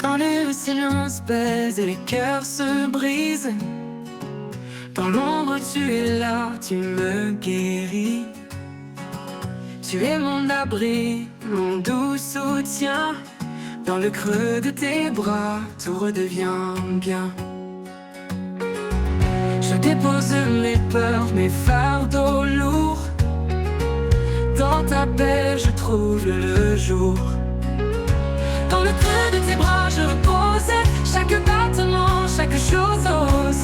Quand le silence pèse et les cœurs se brisent, dans l'ombre tu es là, tu me guéris. Tu es mon abri, mon doux soutien. Dans le creux de tes bras, tout redevient bien. Je dépose mes peurs, mes fardeaux lourds. Dans ta paix, je trouve le jour. Dans le creux de tes bras, je repose. Chaque battement, chaque chose ose.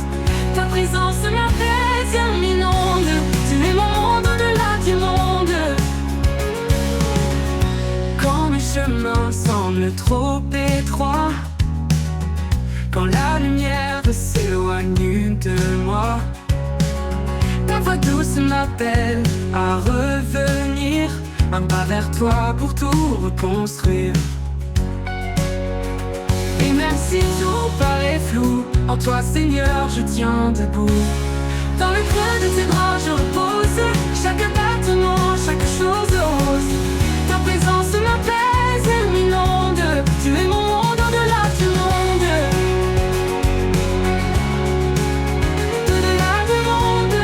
Ta présence m'apaise, m'inonde. Tu es mon monde au-delà du monde. Quand mes chemins semblent trop étroits, quand la lumière s'éloigne de moi, ta voix douce m'appelle à revenir. Un pas vers toi pour tout reconstruire. Et même si tout paraît flou, en toi Seigneur je tiens debout. Dans le creux de tes bras je repose. Chaque battement, chaque chose ose. Ta présence m'apaise et m'inonde. Tu es mon monde au-delà du monde. Au-delà du monde.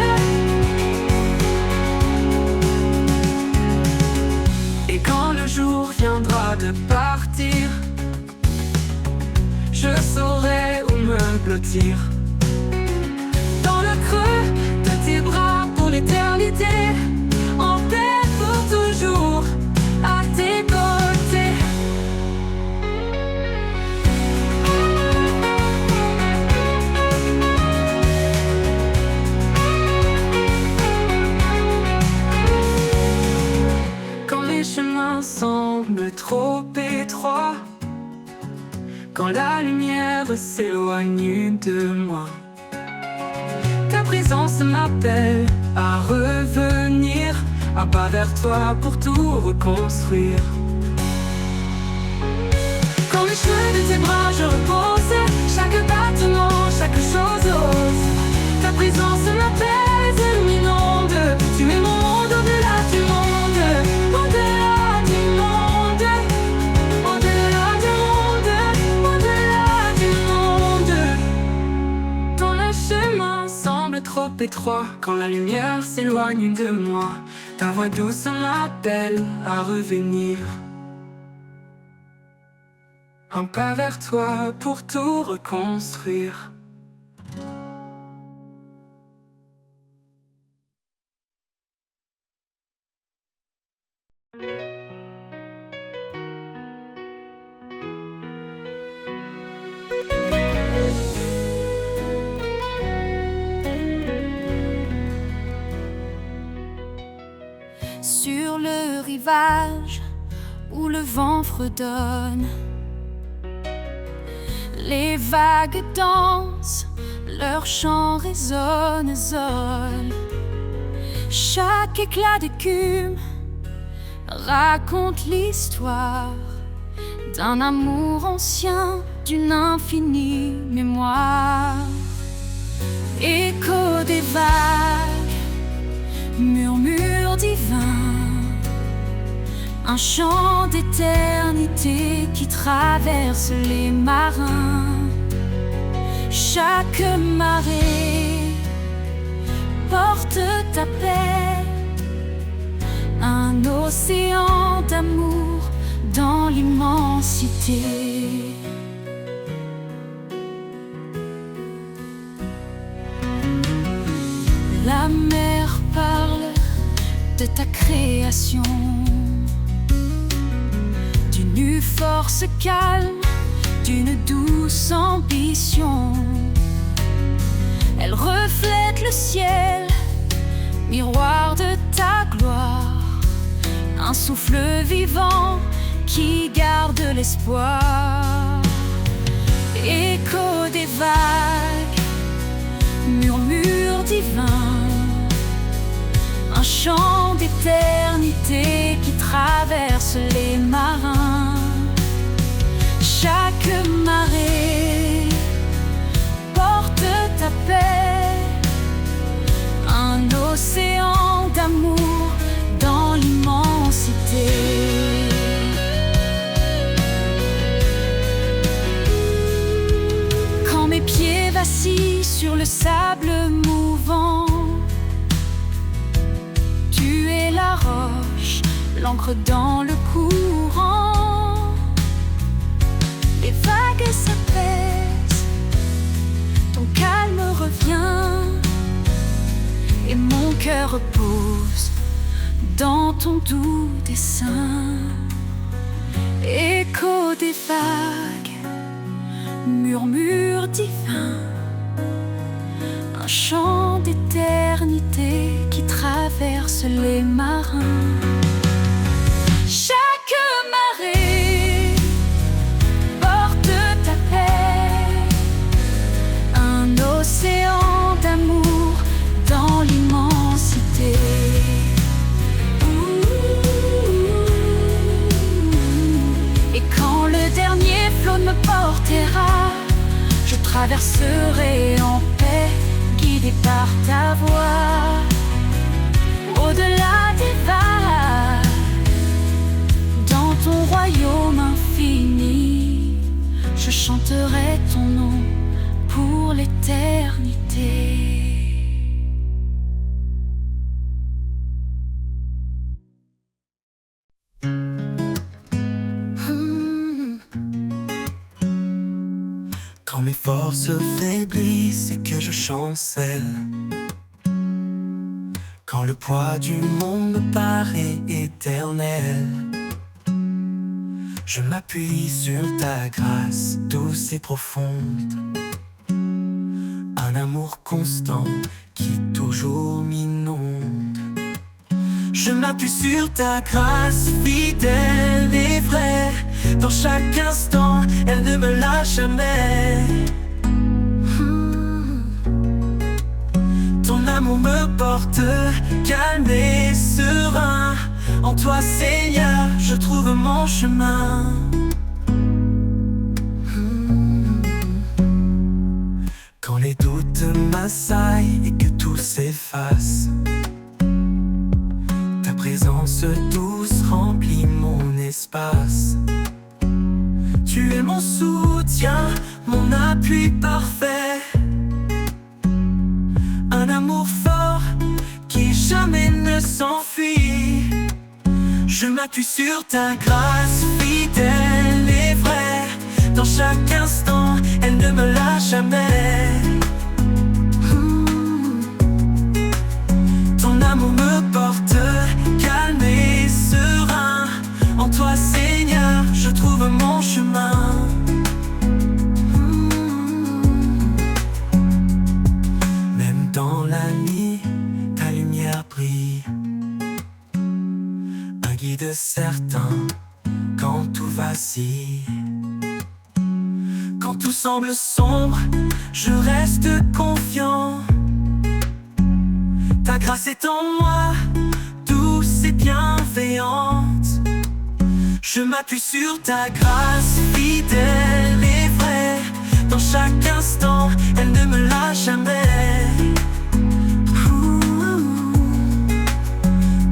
Et quand le jour viendra de partir, je saurai où me blottir. Dans le creux de tes bras pour l'éternité, en paix pour toujours, à tes côtés. Quand les chemins semblent trop étroits, quand la lumière s'éloigne de moi, ta présence m'appelle à revenir. Un pas vers toi pour tout reconstruire. Quand le cheveu de tes bras je repose. Chaque battement, chaque chose ose. Ta présence m'apaise et m'inonde. Tu es mon monde au-delà du monde. Au-delà du monde. Au-delà du monde. Au-delà du monde. Quand le chemin semble trop étroit, quand la lumière s'éloigne de moi, ta voix douce m'appelle à revenir. Un pas vers toi pour tout reconstruire. Sur le rivage où le vent fredonne, les vagues dansent, leur chant résonne, zone. Chaque éclat d'écume raconte l'histoire d'un amour ancien, d'une infinie mémoire. Écho des vagues, murmure divin, un chant d'éternité qui traverse les marins. Chaque marée porte ta paix, un océan d'amour dans l'immensité. La mer parle de ta création, d'une force calme, d'une douce ambition. Elle reflète le ciel, miroir de ta gloire, un souffle vivant qui garde l'espoir. Écho des vagues, murmure divin, un chant d'éternité qui traverse les marins. Chaque marée porte ta paix, un océan d'amour dans l'immensité. le sable mouvant. Tu es la roche, l'encre dans le courant. Les vagues s'apaisent, ton calme revient, et mon cœur repose dans ton doux dessin. Écho des vagues, murmure divin, un chant d'éternité qui traverse les marins. Chaque marée porte ta paix, un océan d'amour dans l'immensité. Et quand le dernier flot me portera, je traverserai en paix, guidé par ta voix. Au-delà des vagues, dans ton royaume infini, je chanterai ton nom pour l'éternité. Quand mes forces faiblissent et que je chancelle, quand le poids du monde me paraît éternel, je m'appuie sur ta grâce douce et profonde, un amour constant qui toujours m'inonde. Je m'appuie sur ta grâce fidèle et vraie, dans chaque instant, elle ne me lâche jamais. Ton amour me porte calme et serein. En toi, Seigneur, je trouve mon chemin. Quand les doutes m'assaillent et que tout s'efface, ta présence douce remplit mon espace. Tu es mon soutien, mon appui parfait, un amour fort qui jamais ne s'enfuit. Je m'appuie sur ta grâce fidèle et vraie, dans chaque instant, elle ne me lâche jamais. Ton amour me porte calme et serein. En toi, Seigneur, je trouve mon chemin. Même dans la nuit, ta lumière brille, un guide certain quand tout vacille. Quand tout semble sombre, je reste confiant. Ta grâce est en moi, douce et bienveillante. Je m'appuie sur ta grâce fidèle et vraie, dans chaque instant, elle ne me lâche jamais.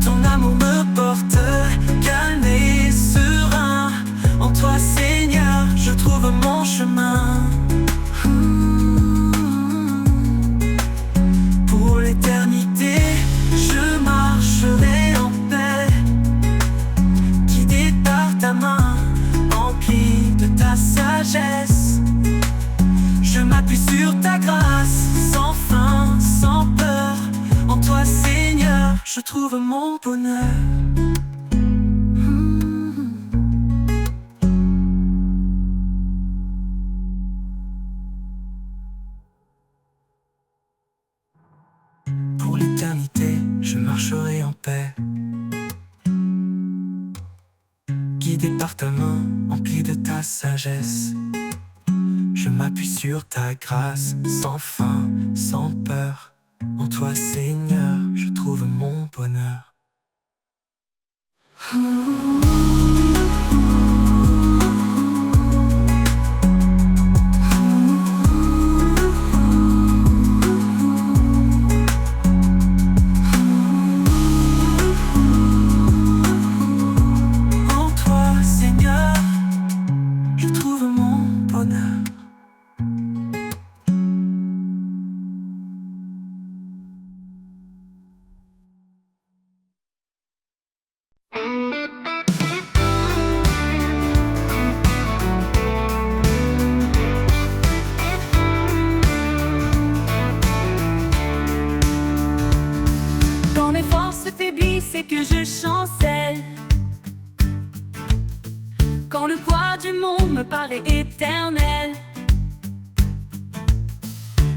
Ton amour me porte calme et serein. En toi, Seigneur, je trouve mon chemin. Pour l'éternité, je marcherai en paix, guidé par ta main, empli de ta sagesse. Je m'appuie sur ta grâce, sans fin, sans peur. En toi, Seigneur, je trouve mon bonheur. Pour l'éternité, je marcherai en paix, guidé par ta main, empli de ta sagesse. Je m'appuie sur ta grâce, sans fin, sans peur. En toi, Seigneur, je trouve mon bonheur. En toi, Seigneur, je trouve mon bonheur. fait que je chancelle. Quand le poids du monde me paraît éternel,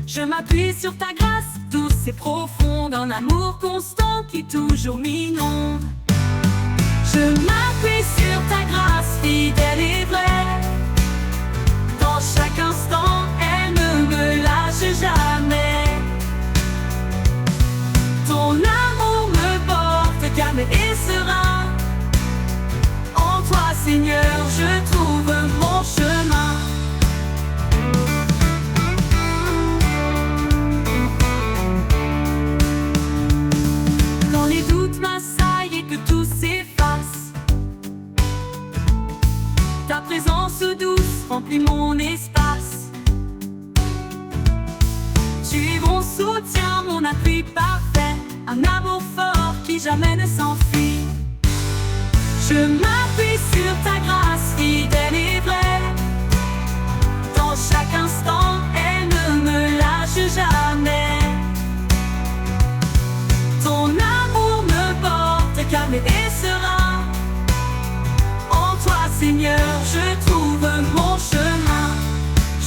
je m'appuie sur ta grâce douce et profonde, un amour constant qui toujours m'inonde. Je m'appuie sur ta grâce fidèle et vraie. Dans chaque instant, elle ne me lâche jamais. Ton amour me porte calme et serein. En toi, Seigneur, je trouve mon chemin. Quand les doutes m'assaillent et que tout s'efface, ta présence douce remplit mon espace. Tu es mon soutien, mon appui parfait, un amour fort qui jamais ne s'enfuit. Je m'appuie sur ta grâce fidèle et vraie. Dans chaque instant, elle ne me lâche jamais. Ton amour me porte calme et serein. En toi, Seigneur, je trouve mon chemin.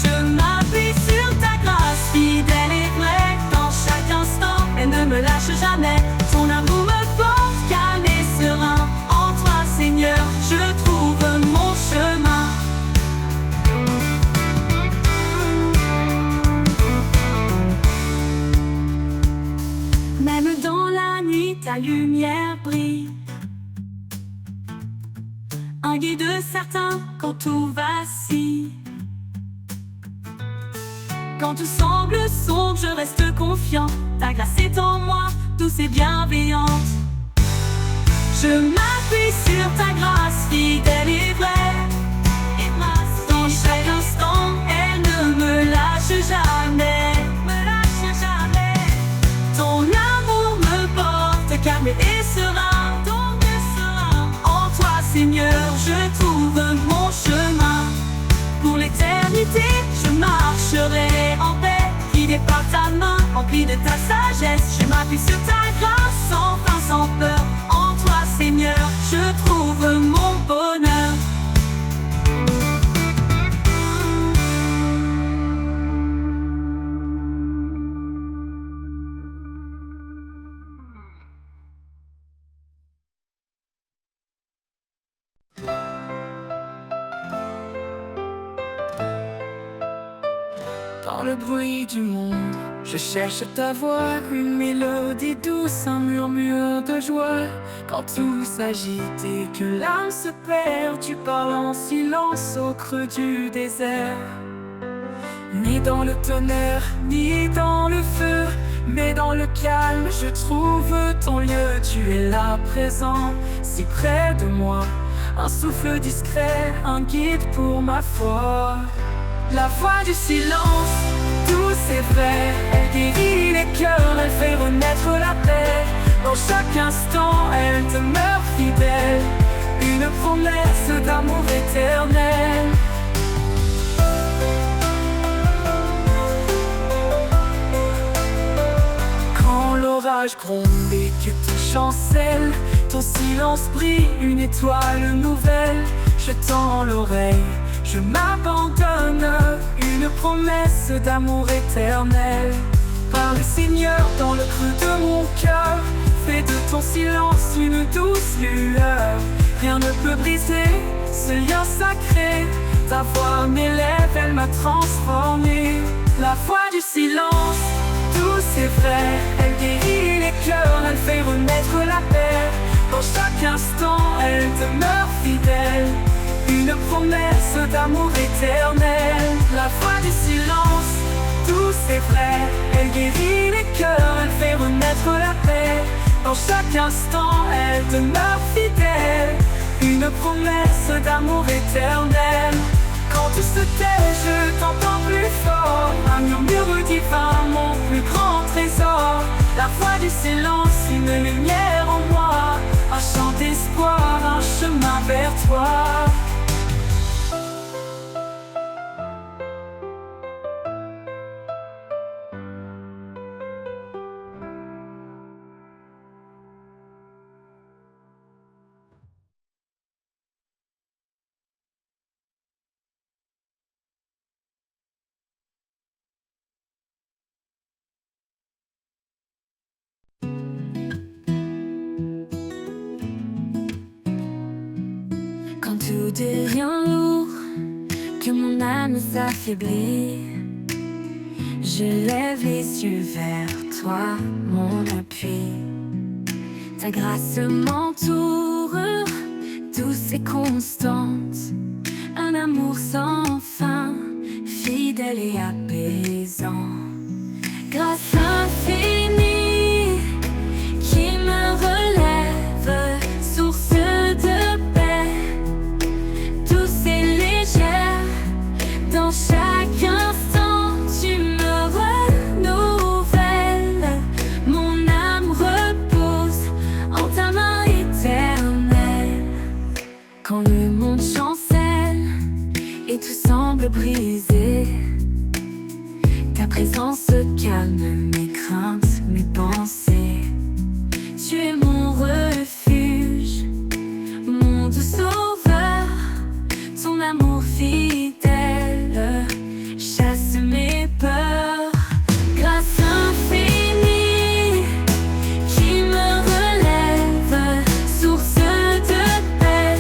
Je m'appuie sur ta grâce fidèle et vraie. Dans chaque instant, elle ne me lâche jamais. Ton amour me porte calme et serein. En toi, Seigneur, je trouve mon chemin. Même dans la nuit, ta lumière brille. Un guide certain quand tout vacille. Quand tout semble sombre, je reste confiant. Ta grâce est en moi, douce et bienveillante. Je m'appuie sur ta grâce fidèle et vraie. Dans chaque instant, elle ne me lâche jamais. Ton amour me porte calme et serein. En toi, Seigneur, je trouve mon chemin. Pour l'éternité, je marcherai en paix, guidé par ta main, rempli de ta sagesse. Je m'appuie sur ta grâce, sans fin, sans peur. En toi, Seigneur, je trouve mon bonheur. Dans le bruit du monde, je cherche ta voix, une mélodie douce, un murmure de joie. Quand tout s'agite et que l'âme se perd, tu parles en silence au creux du désert. Ni dans le tonnerre, ni dans le feu, mais dans le calme, je trouve ton lieu. Tu es là présent, si près de moi, un souffle discret, un guide pour ma foi. La voix du silence, douce et vraie, elle guérit les cœurs, elle fait renaître la paix. Dans chaque instant, elle demeure fidèle, une promesse d'amour éternel. Quand l'orage gronde et que tout chancelle, ton silence brille, une étoile nouvelle. Je tends l'oreille, je m'abandonne, une promesse d'amour éternel. Parle Seigneur dans le creux de mon cœur, fais de ton silence une douce lueur. Rien ne peut briser ce lien sacré, ta voix m'élève, elle m'a transformé. La voix du silence, douce et vraie, elle guérit les cœurs, elle fait renaître la paix. Dans chaque instant, elle demeure fidèle, une promesse d'amour éternel. La voix du silence, douce et vraie, elle guérit les cœurs, elle fait renaître la paix. Dans chaque instant, elle demeure fidèle, une promesse d'amour éternel. Quand tout se tait, je t'entends plus fort, un murmure divin, mon plus grand trésor. La voix du silence, une lumière en moi, un chant d'espoir, un chemin vers toi. coup de rien lourd que mon âme s'affaiblit. Je lève les yeux vers toi, mon appui. Ta grâce m'entoure, douce et constante. Un amour sans fin, fidèle et apaisant. Grâce infinie qui me relève, source de paix, douce et légère. Dans chaque instant, tu me renouvelles. Mon âme repose en ta main éternelle. Quand le monde chancelle et tout semble brisé, ta présence calme mes craintes, mes pensées. Tu es mon refuge, mon doux sauveur. Ton amour fidèle chasse mes peurs. Grâce infinie qui me relève, source de paix,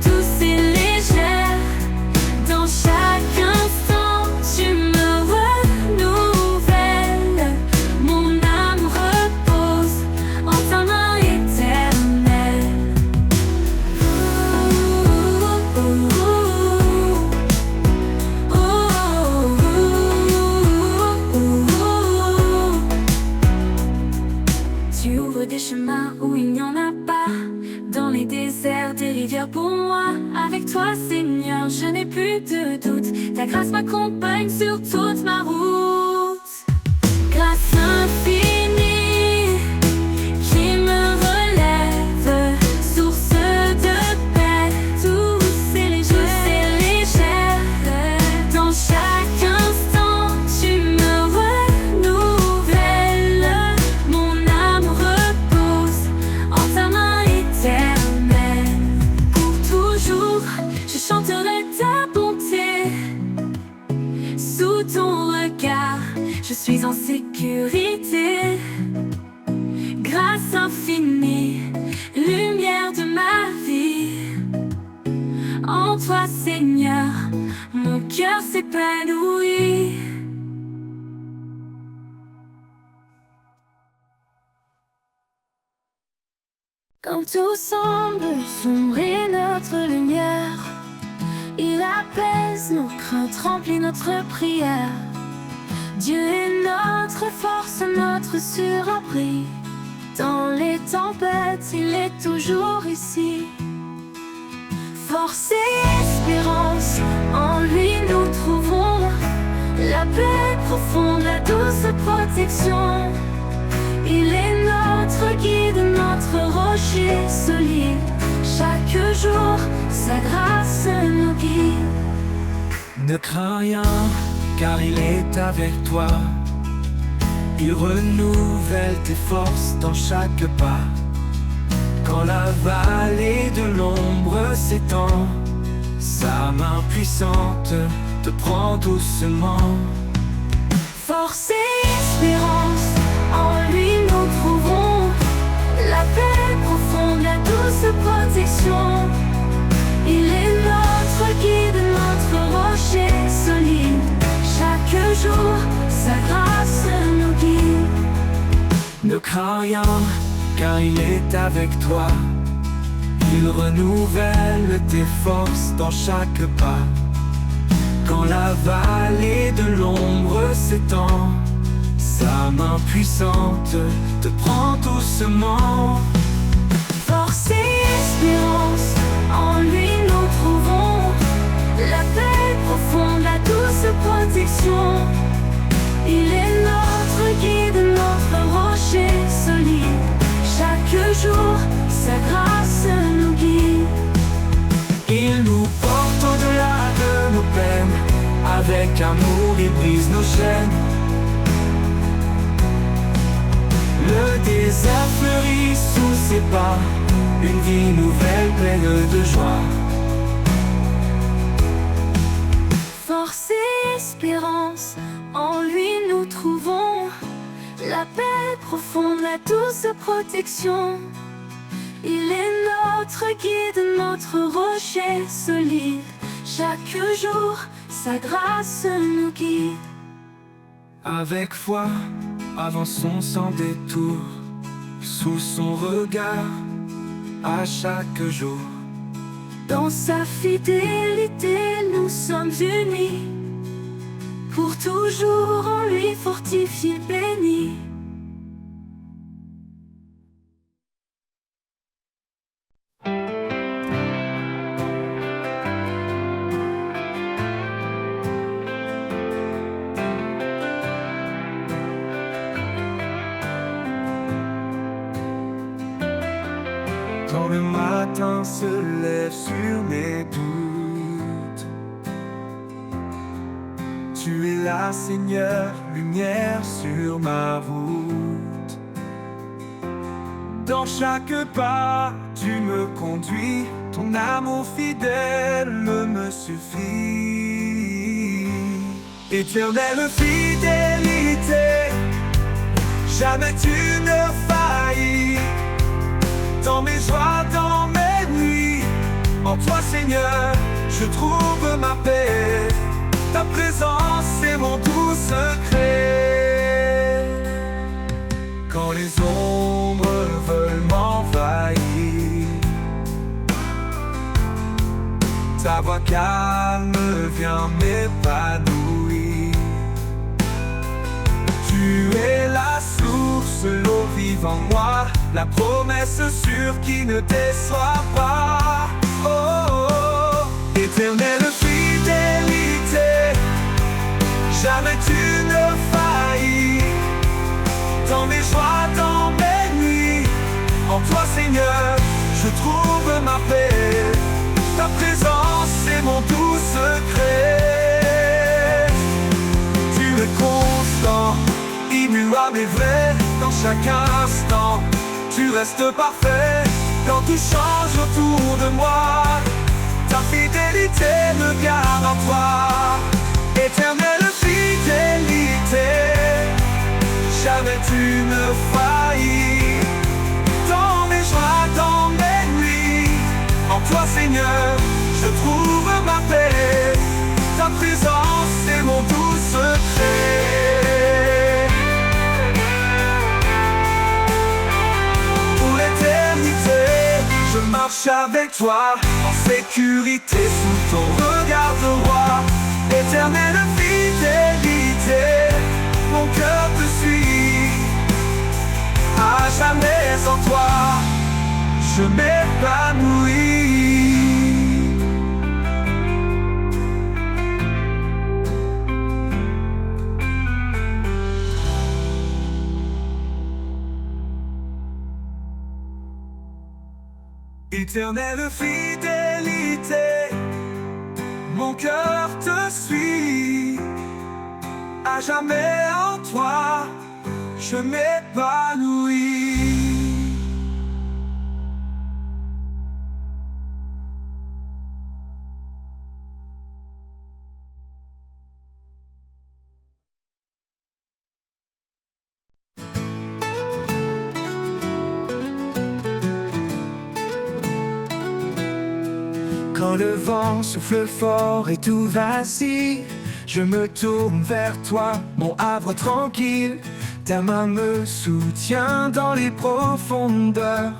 douce et légère. Dans chaque instant, tu me renouvelles. Mon âme repose en ta main éternelle. Tu ouvres des chemins où il n'y en a pas, dans les déserts, des rivières pour moi. Avec toi, Seigneur, je n'ai plus de doute. Ta grâce m'accompagne sur toute ma route. Grâce infinie qui me relève, source de paix, douce et légère. Dans chaque instant, tu me renouvelles. Mon âme repose en ta main éternelle. Pour toujours, je chanterai ta bonté. Sous ton regard, je suis en sécurité. Grâce infinie, lumière de ma vie. En toi, Seigneur, mon cœur s'épanouit. Quand tout semble sombrer notre lumière, il apaise nos craintes, remplit notre prière. Dieu est notre force, notre surabri. Dans les tempêtes, il est toujours ici. Force et espérance, en lui nous trouvons la paix profonde, la douce protection. Il est notre guide, notre rocher solide. Chaque jour, sa grâce nous guide. Ne crains rien, car il est avec toi. Il renouvelle tes forces dans chaque pas. Quand la vallée de l'ombre s'étend, sa main puissante te prend doucement. Force et espérance, en lui nous trouvons la paix profonde, la douce protection. Il est notre guide, notre rocher solide. Chaque jour, sa grâce nous guide. Ne crains rien, car il est avec toi. Il renouvelle tes forces dans chaque pas. Quand la vallée de l'ombre s'étend, sa main puissante te prend doucement. Force et espérance, en lui nous trouvons la paix profonde, la douce protection. Il est notre guide, notre rocher solide. Chaque jour, sa grâce nous guide. Il nous porte au-delà de nos peines. Avec amour, il brise nos chaînes. Le désert fleurit sous ses pas. Une vie nouvelle pleine de joie. Force et espérance, en lui nous trouvons la paix profonde, la douce protection. Il est notre guide, notre rocher solide. Chaque jour, sa grâce nous guide. Avec foi, avançons sans détour, sous son regard, à chaque jour. Dans sa fidélité, nous sommes unis. Pour toujours, en lui fortifié, béni. Quand le matin se lève sur mes doutes, tu es là, Seigneur, lumière sur ma route. Dans chaque pas, tu me conduis, ton amour fidèle me suffit. Éternelle fidélité, jamais tu ne faillis. Dans mes joies, dans mes nuits, en toi Seigneur, je trouve ma paix. Ta présence est mon doux secret. Quand les ombres veulent m'envahir, ta voix calme vient m'épanouir. Tu es la source, l'eau vive en moi, la promesse sûre qui ne déçoit pas. Oh, oh, oh. Éternelle fidélité, jamais tu ne faillis. Dans mes joies, dans mes nuits, en toi Seigneur, je trouve ma paix. Ta présence est mon doux secret. Tu es constant, immuable et vrai, dans chaque instant. Tu restes parfait, quand tout change autour de moi. Ta fidélité me garde en toi. Éternelle fidélité, jamais tu ne faillis. Dans mes joies, dans mes nuits, en toi Seigneur, je trouve ma paix. Ta présence est mon doux secret. Je marche avec toi, en sécurité sous ton regard de roi. Éternelle fidélité, mon cœur te suit. À jamais en toi, je m'épanouis. Éternelle fidélité, mon cœur te suit. À jamais en toi, je m'épanouis. Quand le vent souffle fort et tout vacille, je me tourne vers toi, mon havre tranquille. Ta main me soutient dans les profondeurs.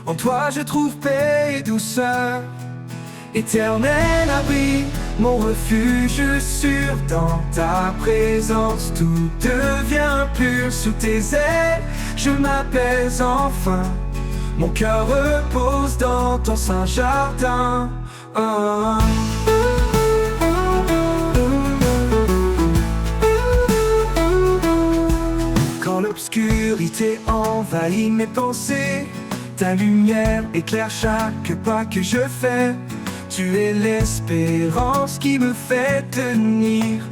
En toi je trouve paix et douceur. Éternel abri, mon refuge sûr. Dans ta présence tout devient pur. Sous tes ailes, je m'apaise enfin. Mon cœur repose dans ton saint jardin. Oh. Quand l'obscurité envahit mes pensées, ta lumière éclaire chaque pas que je fais. Tu es l'espérance qui me fait tenir,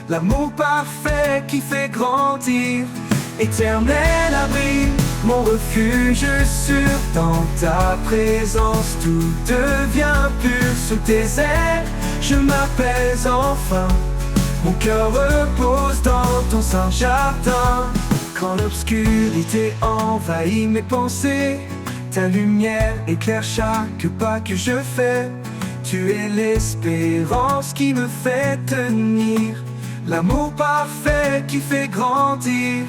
l'amour parfait qui fait grandir. Éternel abri, mon refuge sûr. Dans ta présence tout devient pur. Sous tes ailes, je m'apaise enfin. Mon cœur repose dans ton saint jardin. Quand l'obscurité envahit mes pensées, Ta lumière éclaire chaque pas que je fais. Tu es l'espérance qui me fait tenir, l'amour parfait qui fait grandir.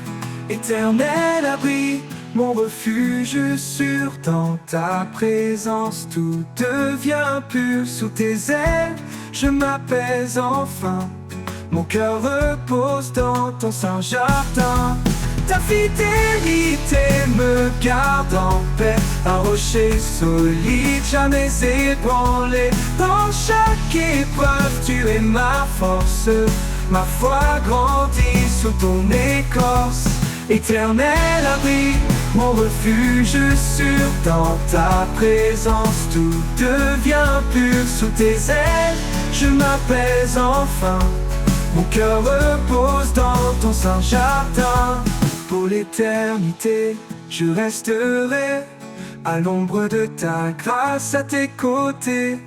Éternel abri, mon refuge sûr dans ta présence. Tout devient pur sous tes ailes, je m'apaise enfin. Mon cœur repose dans ton saint jardin. Ta fidélité me garde en paix, un rocher solide, jamais ébranlé. Dans chaque épreuve, tu es ma force. Ma foi grandit sous ton écorce. Éternel abri, mon refuge sûr dans ta présence. Tout devient pur sous tes ailes, je m'apaise enfin. Mon cœur repose dans ton saint jardin. Pour l'éternité, je resterai à l'ombre de ta grâce, à tes côtés.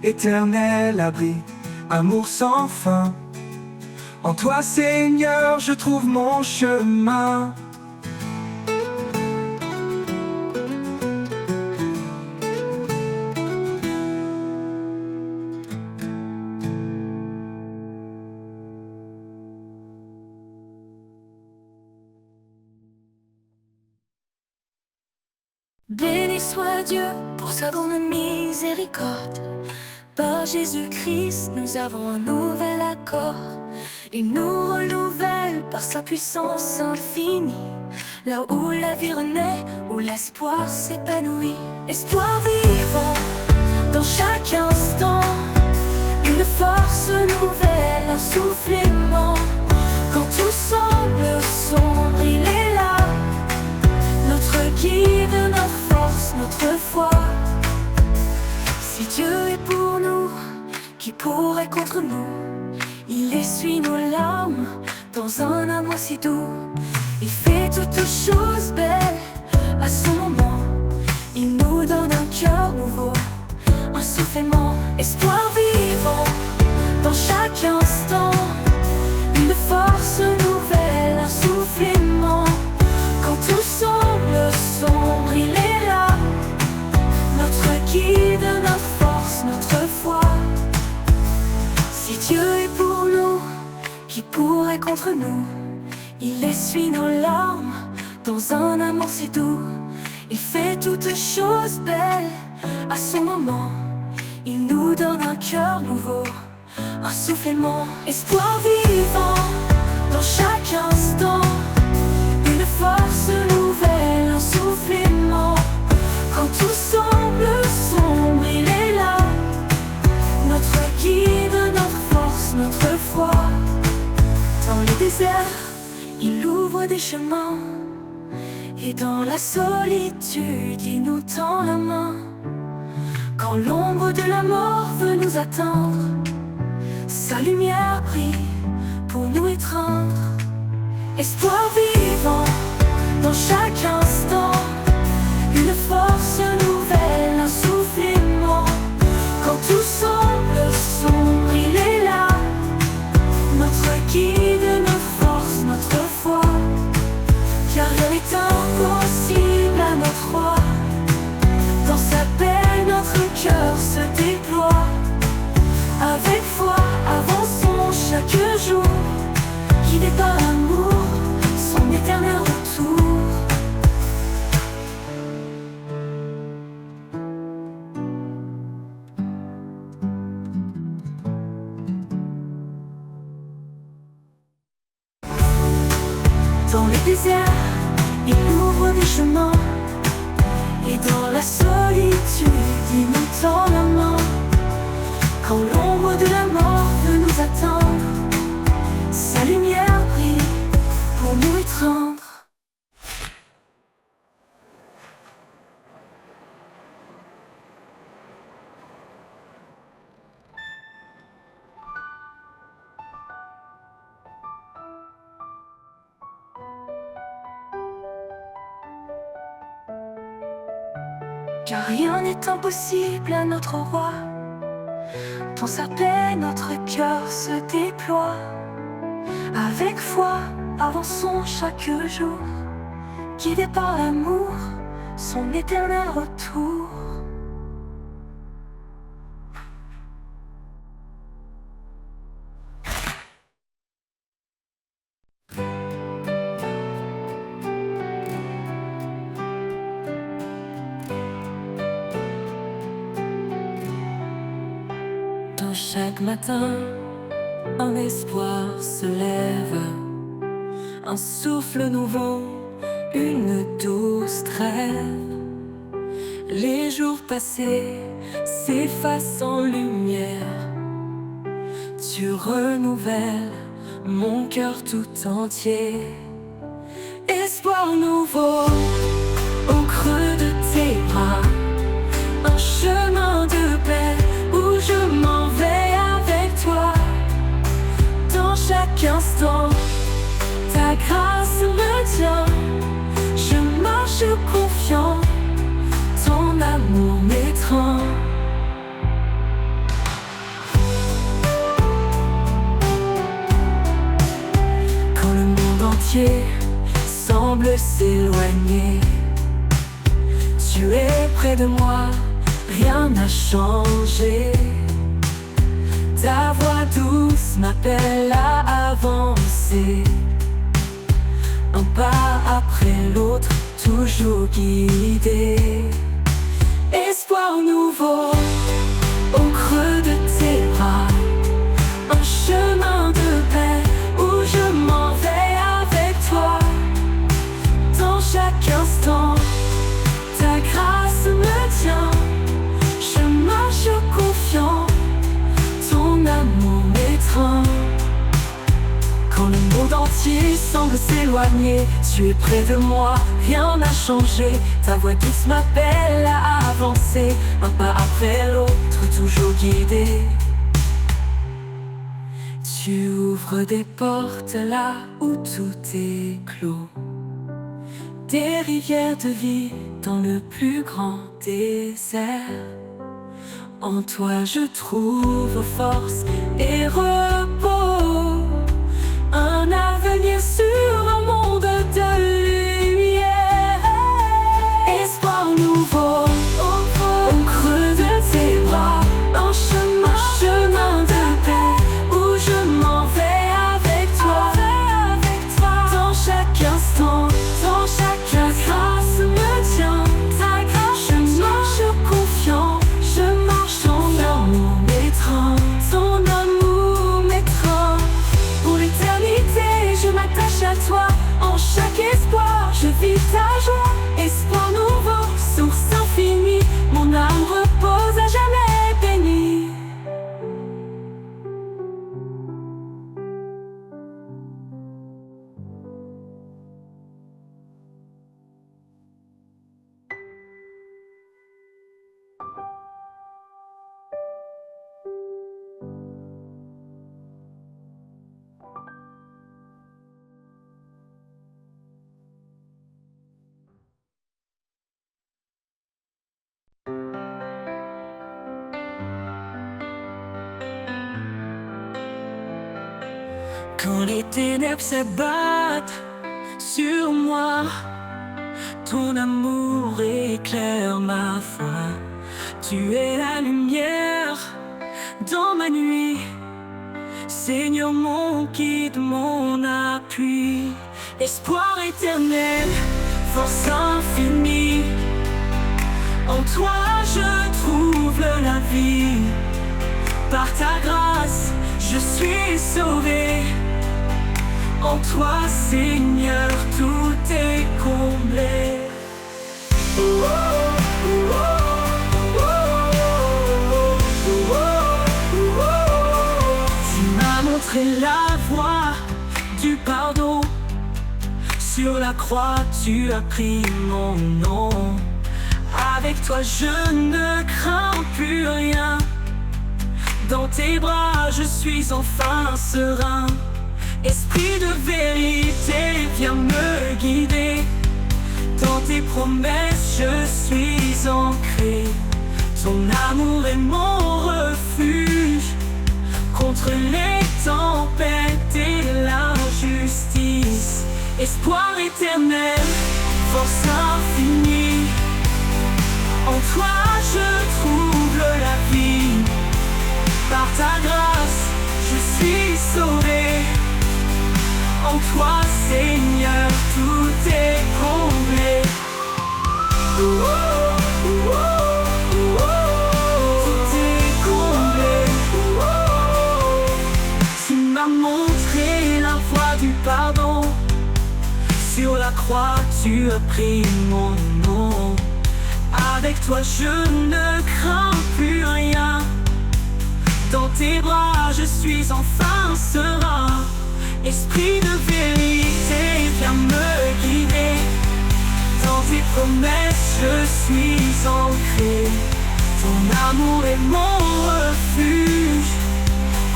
Éternel abri, amour sans fin. En toi, Seigneur, je trouve mon chemin. Béni soit Dieu pour sa grande miséricorde. Par Jésus-Christ, nous avons un nouvel accord. Il nous renouvelle par sa puissance infinie. Là où la vie renaît, où l'espoir s'épanouit. Espoir vivant dans chaque instant. Une force nouvelle, un souffle aimant. Quand tout semble sombre, il est là. Notre guide, notre force, notre foi. Si Dieu est pour nous, qui pourrait contre nous? Il essuie nos larmes dans un amour si doux. Il fait toutes choses belles à son moment. Il nous donne un cœur nouveau, un souffle aimant. Espoir vivant dans chaque instant. Une force nouvelle, un souffle aimant. Quand tout semble sombre, il est là. Notre guide, notre force, notre foi. Si Dieu est pour nous, qui pourrait contre nous? Il essuie nos larmes dans un amour si doux. Il fait toutes choses belles à son moment. Il nous donne un cœur nouveau, un souffle aimant. Espoir vivant dans chaque instant. Une force nouvelle, un souffle aimant. Quand tout semble sombre, il est là. Notre guide, notre force, notre foi. Dans les déserts, il ouvre des chemins. Et dans la solitude, il nous tend la main. Quand l'ombre de la mort veut nous atteindre, sa lumière brille pour nous étreindre. Espoir vivant dans chaque instant. Une force nouvelle, un souffle aimant. Quand tout semble sombre, il est là. Notre guide, notre force, notre foi. Car rien n'est impossible à notre roi. Dans sa paix, notre cœur se déploie. Avec foi, avançons chaque jour. Guidé par l'amour, son éternel retour. Dans les déserts, il ouvre des chemins. Et dans la solitude, il nous tend la main. Quand l'ombre de la mort veut nous atteindre, sa lumière brille pour nous étreindre. Car rien n'est impossible à notre roi. Dans sa paix, notre cœur se déploie. Avec foi, avançons chaque jour. Guidés par l'amour, son éternel retour. Dans chaque matin, un espoir se lève, un souffle nouveau, une douce trêve. Les jours passés s'effacent en lumière. Tu renouvelles mon cœur tout entier. Espoir nouveau au creux de tes bras, un chemin de paix où je m'en vais avec toi. Dans chaque instant, ta grâce me tient. Je marche confiant, ton amour m'étreint. Quand le monde entier semble s'éloigner, tu es près de moi, rien n'a changé. Ta voix douce m'appelle à avancer, un pas après l'autre, toujours guidé. Espoir nouveau au creux de tes bras, un chemin de paix où je m'en vais avec toi. Dans chaque instant, ta grâce me tient. Je marche confiant, ton amour m'étreint. Quand le monde entier semble s'éloigner, tu es près de moi, rien n'a changé. Ta voix douce m'appelle à avancer, un pas après l'autre, toujours guidé. Tu ouvres des portes là où tout est clos, des rivières de vie dans le plus grand désert. En toi je trouve force et repos, un avenir sur un monde de lumière. Espoir nouveau au creux de tes bras, un chemin de paix où je m'en vais avec toi. Dans chaque instant, dans chaque grâce me tient. Ta grâce, je marche confiant, je marche, ton amour m'étreint. Ton amour m'étreint. Pour l'éternité, je m'attache à toi. En chaque espoir, je vis ta joie. Espoir nouveau, source infinie, mon âme repose à jamais bénie. Quand les ténèbres s'abattent sur moi, ton amour éclaire ma foi. Tu es la lumière dans ma nuit, Seigneur mon guide, mon appui. Espoir éternel, force infinie, en toi je trouve la vie. Par ta grâce, je suis sauvé. En toi, Seigneur, tout est comblé. Tu m'as montré la voie du pardon. Sur la croix, tu as pris mon nom. Avec toi, je ne crains plus rien. Dans tes bras, je suis enfin serein. Esprit de vérité, viens me guider. Dans tes promesses, je suis ancré. Ton amour est mon refuge contre les tempêtes et l'injustice. Espoir éternel, force infinie, En toi je trouve la vie. Par ta grâce, je suis sauvé. En toi, Seigneur, tout est comblé. Tout est comblé. Tu m'as montré la voie du pardon. Sur la croix, tu as pris mon nom. Avec toi, je ne crains plus rien. Dans tes bras, je suis enfin serein. Esprit de vérité, viens me guider. Dans tes promesses, je suis ancré. Ton amour est mon refuge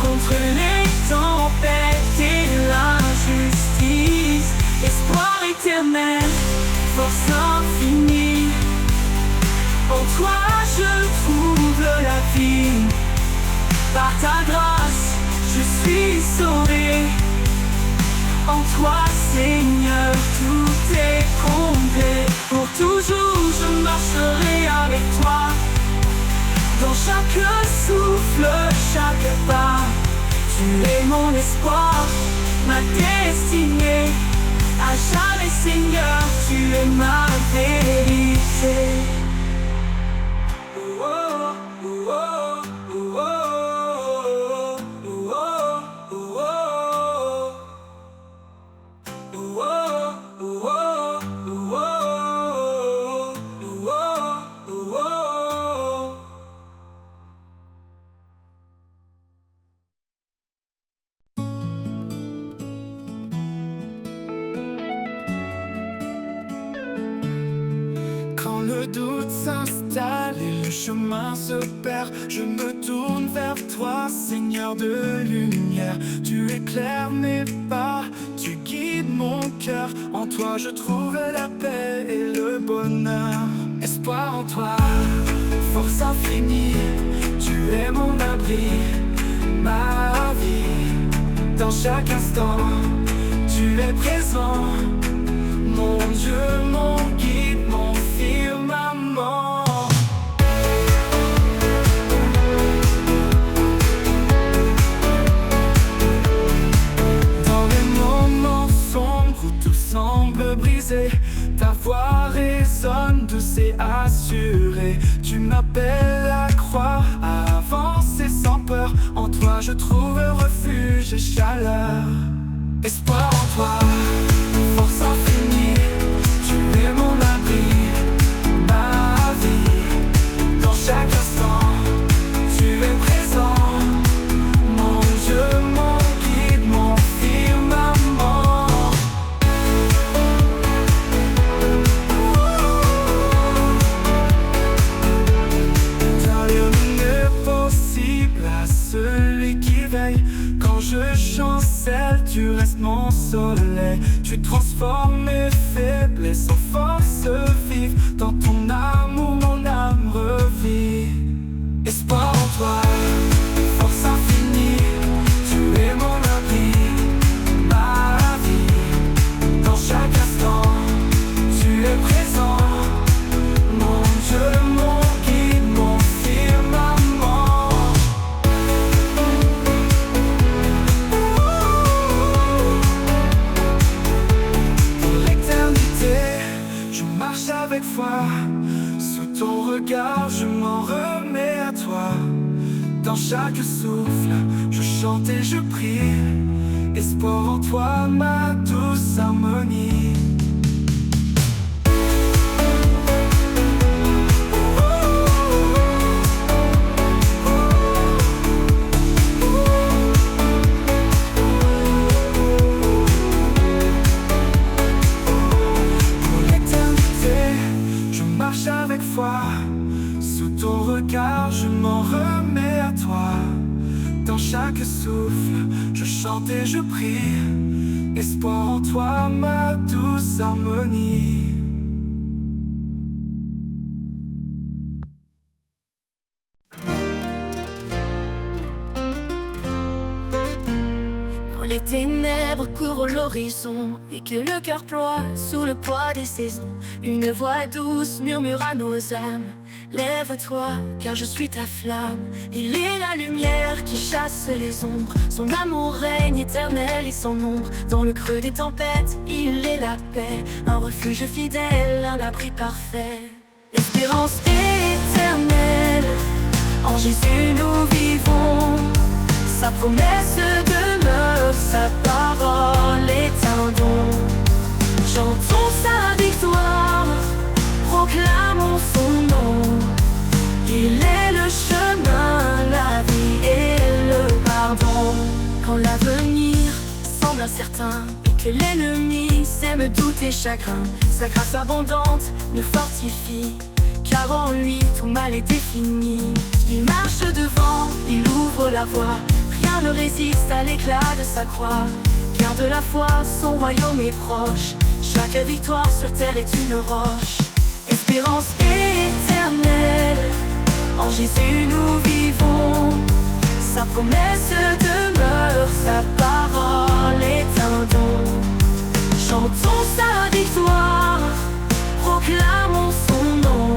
contre les tempêtes et l'injustice. Espoir éternel, force infinie. En toi, je trouve la vie. Par ta grâce, je suis sauvé. En toi, Seigneur, tout est comblé. Pour toujours, je marcherai avec toi. Dans chaque souffle, chaque pas. Tu es mon espoir, ma destinée. À jamais, Seigneur, tu es ma vérité. Quand le doute s'installe et le chemin se perd, je me tourne vers toi, Seigneur de lumière. Tu éclaires mes pas, tu guides mon cœur. En toi je trouve la paix et le bonheur. Espoir en toi, force infinie. Tu es mon abri, ma vie. Dans chaque instant, tu es présent. Mon Dieu, mon guide, mon firmament. Dans les moments sombres où tout semble brisé, ta voix résonne douce et assurée. Tu m'appelles à croire, à avancer sans peur. En toi je trouve refuge et chaleur. Espoir en toi, force infinie. Tu es mon abri, ma vie. Dans chaque instant, tu es présent. Mon Dieu, mon guide, mon firmament. Ta lumière n'est possible à celui qui veille. Quand je chancelle, tu restes mon soleil. Tu transformes mes faiblesses en force vive. Dans ton amour, mon âme revit. Espoir en toi, force infinie. Tu es mon abri, ma vie. Dans chaque instant, tu es présent. Mon Dieu, mon guide, mon firmament. Avec foi, sous ton regard, je m'en remets à toi. Dans chaque souffle, je chante et je prie. Espoir en toi, ma douce harmonie. Avec foi, sous ton regard, je m'en remets à toi. Dans chaque souffle, je chante et je prie. Espoir en toi, ma douce harmonie. Quand les ténèbres courent l'horizon et que le cœur ploie sous le poids des saisons, une voix douce murmure à nos âmes: Lève-toi, car je suis ta flamme. Il est la lumière qui chasse les ombres. Son amour règne éternel et sans ombre. Dans le creux des tempêtes, il est la paix. Un refuge fidèle, un abri parfait. Espérance éternelle, en Jésus nous vivons. Sa promesse demeure, sa parole est un don. Chantons sa victoire, proclamons son nom. Il est le chemin, la vie et le pardon. Quand l'avenir semble incertain et que l'ennemi sème doute et chagrin, sa grâce abondante nous fortifie, car en lui tout mal est défini. Il marche devant, il ouvre la voie, rien ne résiste à l'éclat de sa croix. Garde la foi, son royaume est proche. Chaque victoire sur terre est une roche. Espérance éternelle, en Jésus nous vivons. Sa promesse demeure, sa parole est un don. Chantons sa victoire, proclamons son nom.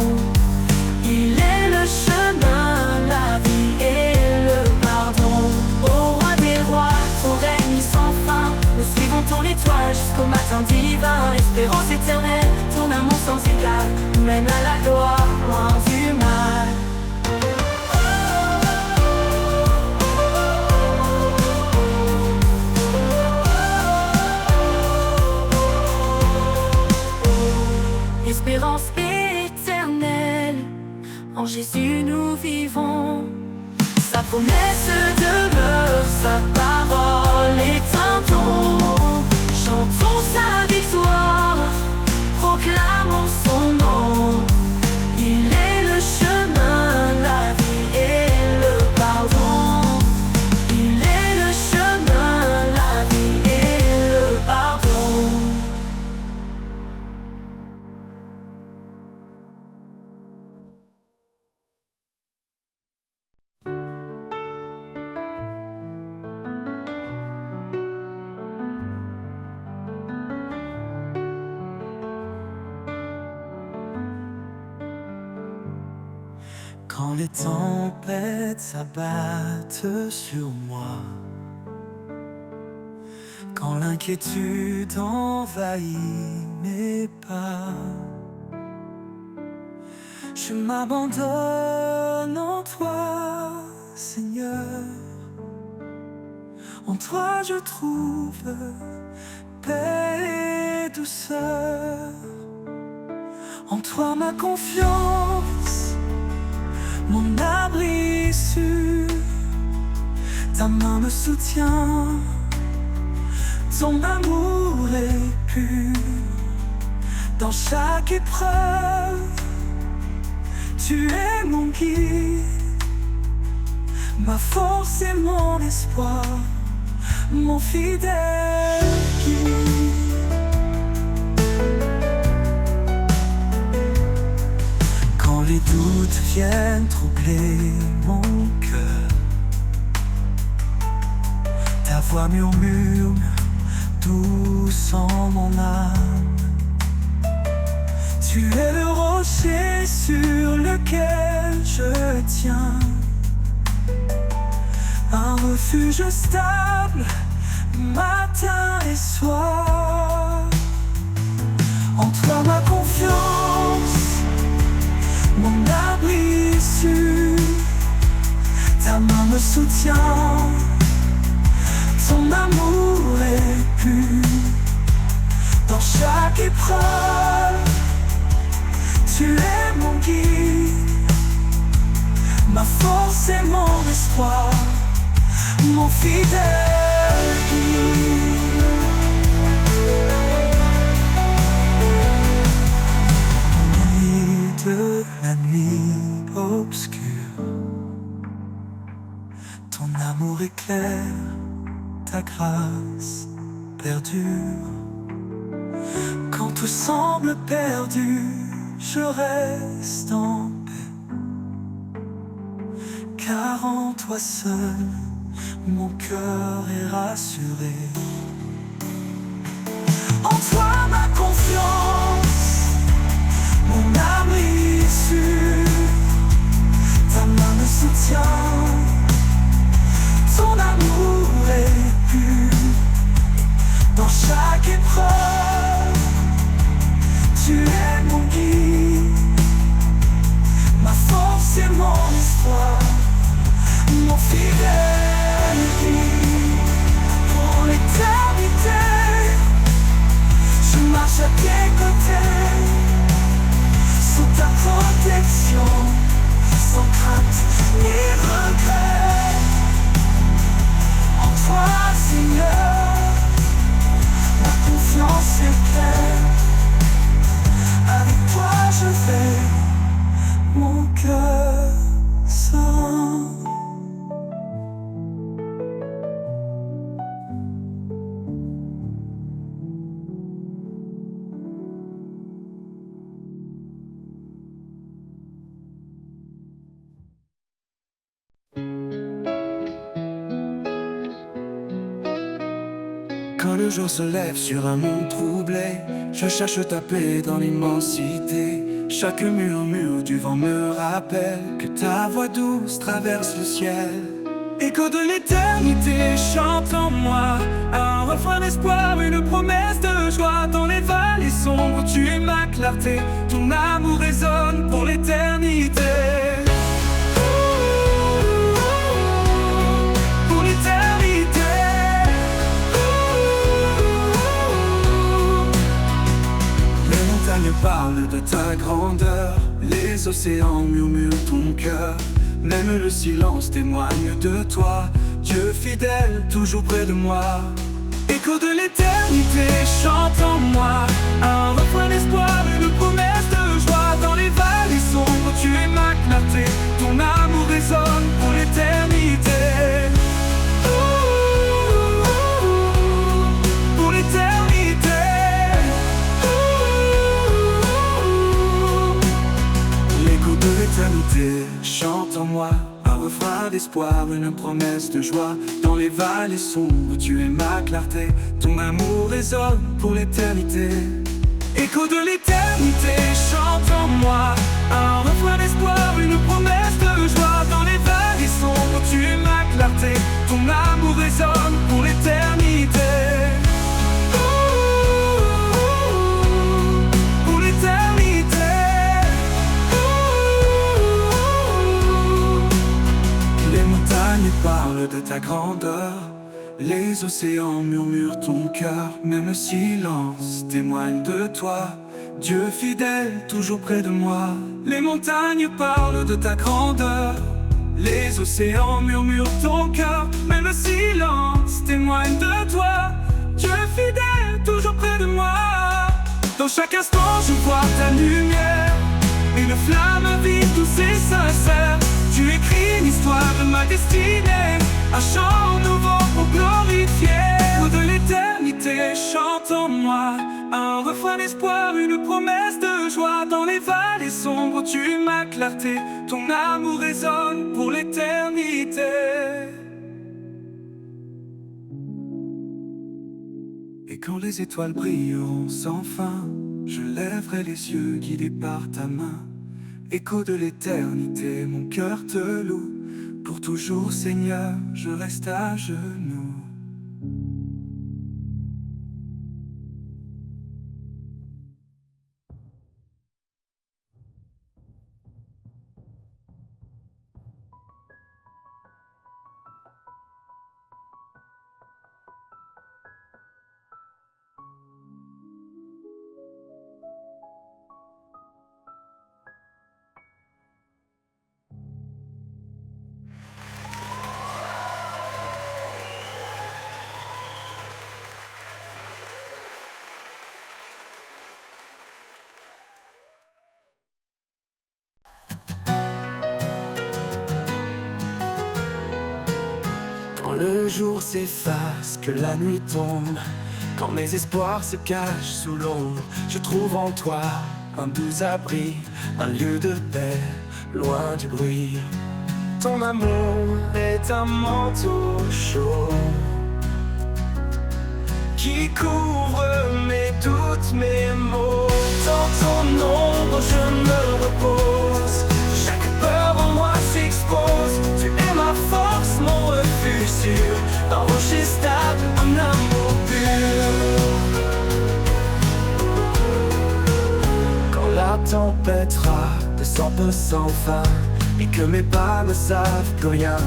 Il est le chemin, la vie et le pardon. Ô roi des rois, ton règne sans fin, nous suivons ton étoile jusqu'au matin divin. Espérance éternelle, ton amour sans égal nous mène à la gloire, loin du mal. Espérance éternelle, en Jésus nous vivons. Sa promesse demeure, sa parole est un don. Chantons sa victoire, proclamons son nom. Il est le chemin, la vie et le pardon. Il est le chemin, la vie et le pardon. Quand les tempêtes s'abattent sur moi, quand l'inquiétude envahit mes pas, je m'abandonne en toi, Seigneur. En toi je trouve paix et douceur. En toi ma confiance, mon abri sûr. Ta main me soutient, ton amour est pur. Dans chaque épreuve, tu es mon guide, ma force et mon espoir, mon fidèle guide. Quand les doutes viennent troubler mon cœur, ta voix murmure douce en mon âme. Tu es le rocher sur lequel je tiens, un refuge stable, matin et soir. En toi ma confiance, mon abri sûr. Ta main me soutient, ton amour est pur. Dans chaque épreuve, tu es mon guide, ma force et mon espoir, mon fidèle guide. Au milieu de la nuit obscure, ton amour éclaire, ta grâce perdure. Quand tout semble perdu, je reste en paix, car en toi seul, mon cœur est rassuré. En toi ma confiance, mon abri sûr. tes côtés, sous ta protection, sans crainte ni regret. En toi, Seigneur, ma confiance est pleine. Avec toi, je vais, mon cœur saint. Quand le jour se lève sur un monde troublé, je cherche ta paix dans l'immensité. Chaque murmure du vent me rappelle que ta voix douce traverse le ciel. Écho de l'éternité chante en moi un refrain d'espoir, une promesse de joie. Dans les vallées sombres, tu es ma clarté. Ton amour résonne pour l'éternité. Pour l'éternité. Les montagnes parlent de ta grandeur, les océans murmurent ton cœur. Même le silence témoigne de toi, Dieu fidèle, toujours près de moi. Écho de l'éternité chante en moi un refrain d'espoir, une promesse de joie. Dans les vallées sombres, tu es ma clarté. Ton amour résonne pour l'éternité. Pour l'éternité. L'écho de l'éternité chante en moi un refrain d'espoir, une promesse de joie. Dans les vallées sombres, tu es ma clarté. Ton amour résonne pour l'éternité. Écho de l'éternité chante en moi un refrain d'espoir, une promesse de joie. Dans les vallées sombres, tu es ma clarté. Ton amour résonne pour l'éternité. Pour l'éternité. Les montagnes parlent de ta grandeur, les océans murmurent ton cœur. Même le silence témoigne de toi, Dieu fidèle, toujours près de moi. Les montagnes parlent de ta grandeur, les océans murmurent ton cœur. Même le silence témoigne de toi, Dieu fidèle, toujours près de moi. Dans chaque instant je vois ta lumière, une flamme vive, douce et sincère. Tu écris l'histoire de ma destinée, un chant nouveau pour glorifier. De l'éternité chante en moi un refrain d'espoir, une promesse de joie. Dans les vallées sombres, tu es ma clarté. Ton amour résonne pour l'éternité. Et quand les étoiles brilleront sans fin, je lèverai les yeux guidés par ta main. Écho de l'éternité, mon cœur te loue. Pour toujours, Seigneur, je reste à genoux. Quand le jour s'efface, que la nuit tombe, quand mes espoirs se cachent sous l'ombre, je trouve en toi un doux abri, un lieu de paix, loin du bruit. Ton amour est un manteau chaud qui couvre mes doutes, mes maux. Dans ton ombre je me repose, chaque peur en moi s'expose. Tu es ma force, mon refuge sûr, un rocher stable, un amour pur. Quand la tempête descend peu sans fin et que mes pas ne savent plus rien,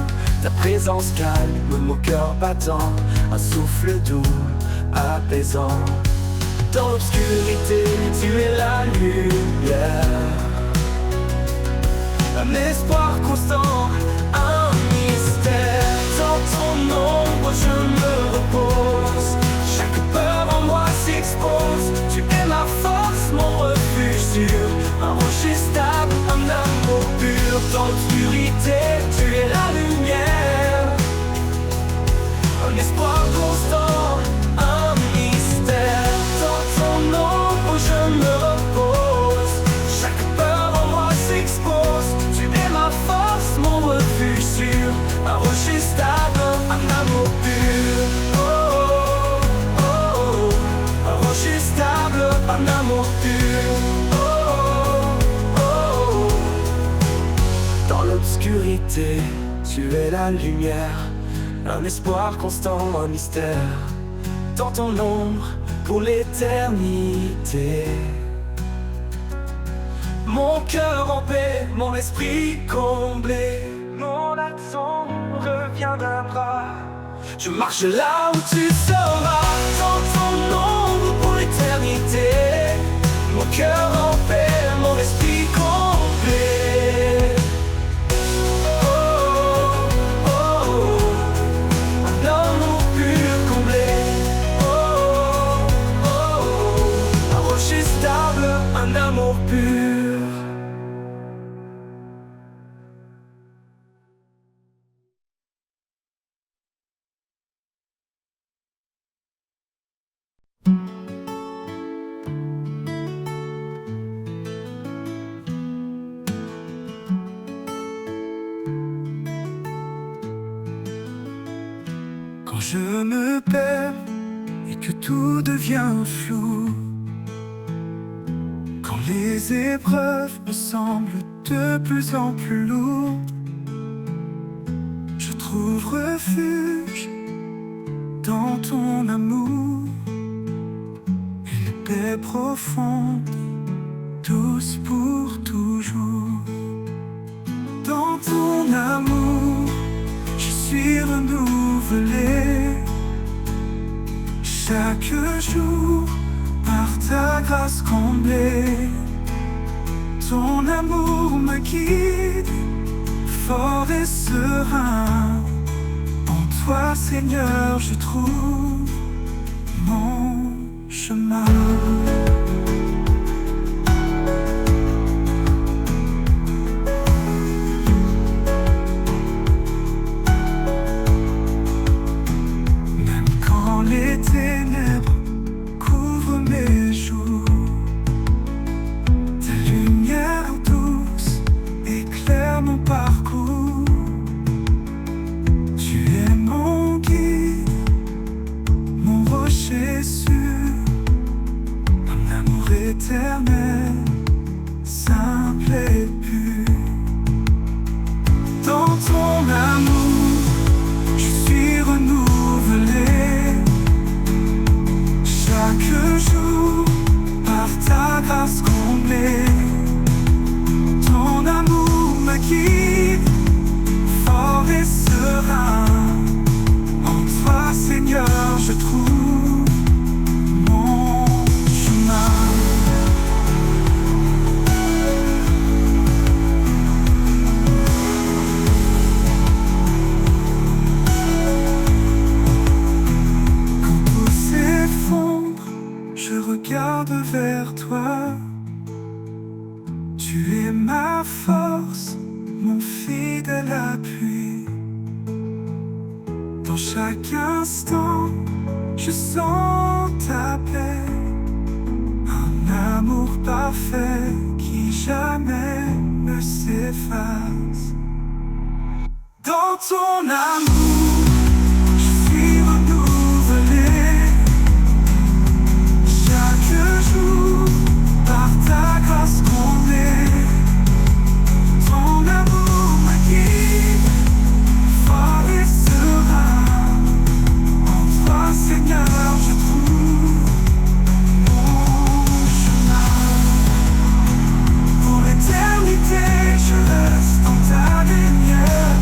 ta présence calme mon cœur battant, un souffle doux, apaisant. Dans l'obscurité, tu es la lumière. Un espoir constant, un mystère. Dans ton ombre je me repose. Chaque peur en moi s'expose. Tu es ma force, mon refuge sûr. Un rocher stable, un amour pur. Dans l'obscurité, tu es la lumière. Un espoir constant, un mystère. Dans ton ombre je me repose. Chaque peur en moi s'expose. Tu es ma force, mon refuge sûr. Un rocher stable, un amour pur. Oh, oh, oh, oh. Un rocher stable, un amour pur. Oh, oh, oh, oh. Dans l'obscurité, tu es la lumière. Un espoir constant, un mystère. Dans ton ombre, pour l'éternité. Mon cœur en paix, mon esprit comblé. Mon accent reviendra. Je marche là où tu seras. Dans ton ombre, pour l'éternité. Mon cœur en paix, mon esprit comblé. Un amour pur. Quand je me perds et que tout devient flou, quand les épreuves me semblent de plus en plus lourdes, je trouve refuge dans ton amour, une paix profonde, douce pour toujours. Dans ton amour, je suis renouvelé chaque jour. Par ta grâce comblée, ton amour me guide, fort et serein. En toi, Seigneur, je trouve mon chemin. Même quand les ténèbres mes jours, ta lumière douce éclaire mon parcours. Tu es mon guide, mon rocher sûr, un amour éternel, simple et pur. Dans ton amour, je suis renouvelé chaque jour, par ta grâce comblée. Ton amour me guide, fort et serein. En toi, Seigneur, je trouve mon chemin. Quand tout s'effondre, je regarde vers toi. Tu es ma force, mon fidèle appui. Dans chaque instant, je sens ta paix. Un amour parfait qui jamais ne s'efface. Dans ton amour, je suis renouvelé chaque jour, par ta grâce comblée. Ton amour me guide, fort et serein. En toi, Seigneur, je trouve mon chemin. Pour l'éternité, je reste dans ta lumière.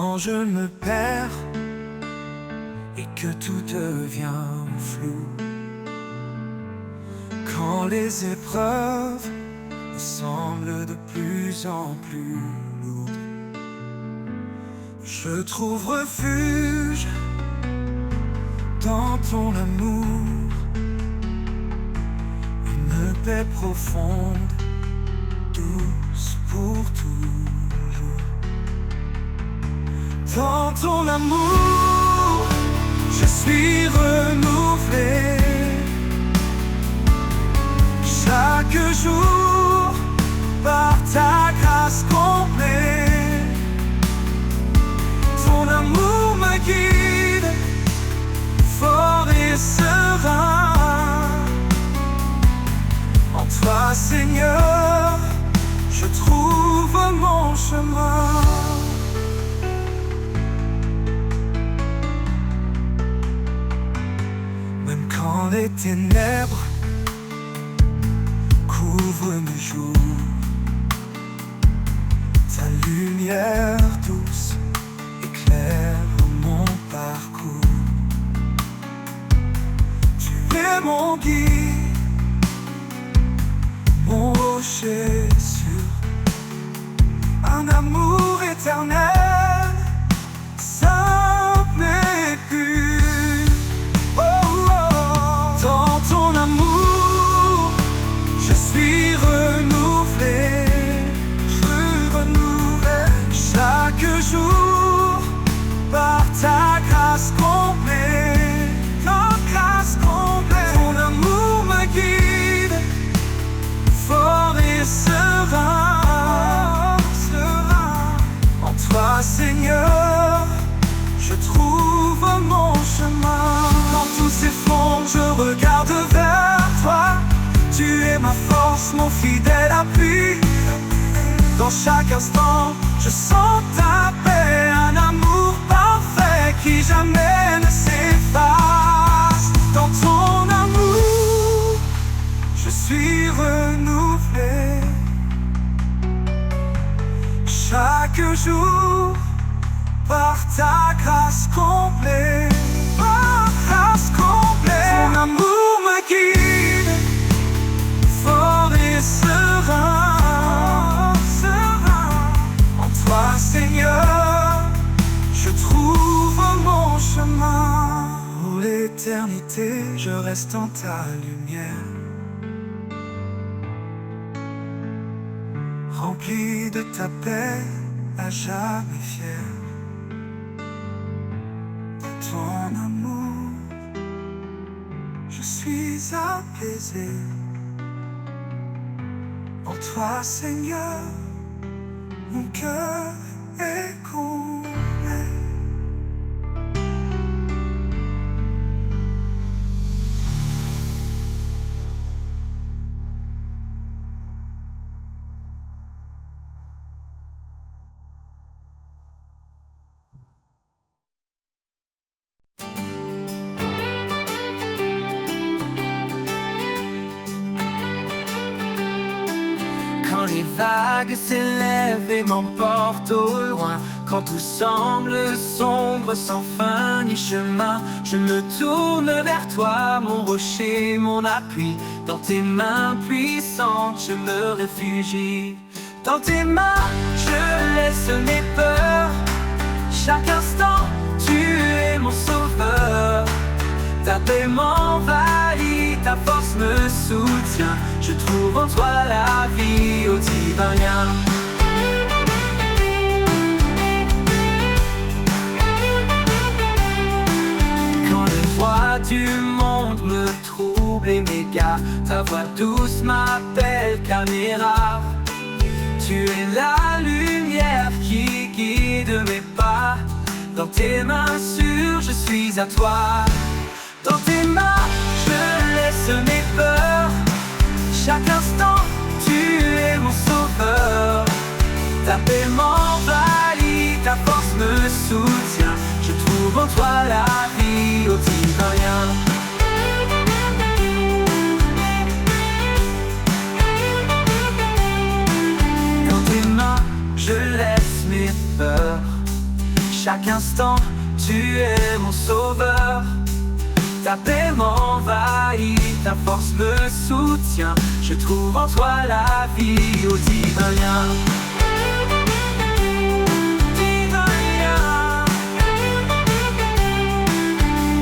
Quand je me perds et que tout devient flou, quand les épreuves me semblent de plus en plus lourdes, je trouve refuge dans ton amour, une paix profonde, douce pour toujours. Dans ton amour, je suis renouvelé. Chaque jour, par ta grâce complète, ton amour me guide, fort et serein. En toi, Seigneur, je trouve mon chemin. Même quand les ténèbres couvrent mes jours, ta lumière douce éclaire mon parcours. Tu es mon guide, mon rocher sûr, un amour éternel, simple et pur. Oh, oh. Dans ton amour, je suis renouvelé, chaque jour, par ta grâce complète, ta grâce complète. Ton amour me guide, fort et serein, serein. En toi, Seigneur, je trouve mon chemin. Quand tout s'effondre, je regarde vers toi. Tu es ma force, mon fidèle appui. Dans chaque instant, je sens ta paix, un amour parfait qui jamais ne s'efface. Dans ton amour, je suis renouvelé. Chaque jour, par ta grâce complète, par grâce complète. Ton amour me guide, fort et serein. Seigneur, je trouve mon chemin. Pour l'éternité, je reste en ta lumière, rempli de ta paix, à jamais fier. De ton amour, je suis apaisé. En toi, Seigneur, mon cœur est complet. Quand les vagues s'élèvent et m'emportent au loin, quand tout semble sombre sans fin ni chemin, je me tourne vers toi, mon rocher, mon appui. Dans tes mains puissantes, je me réfugie. Dans tes mains, je laisse mes peurs. Chaque instant, tu es mon sauveur. Ta paix m'envahit, ta force me soutient. Je trouve en toi la vie au divin lien. Quand les voix du monde me troublent et m'égarent, ta voix douce m'appelle, calme et rare. Tu es la lumière qui guide mes pas. Dans tes mains sûres, je suis à toi. Dans tes mains, je laisse mes peurs. Chaque instant, tu es mon sauveur. Ta paix m'envahit, ta force me soutient. Je trouve en toi la vie au divin lien. Dans tes mains, je laisse mes peurs. Chaque instant, tu es mon sauveur. Ta paix m'envahit, ta force me soutient. Je trouve en toi la vie au divin lien. Divin lien.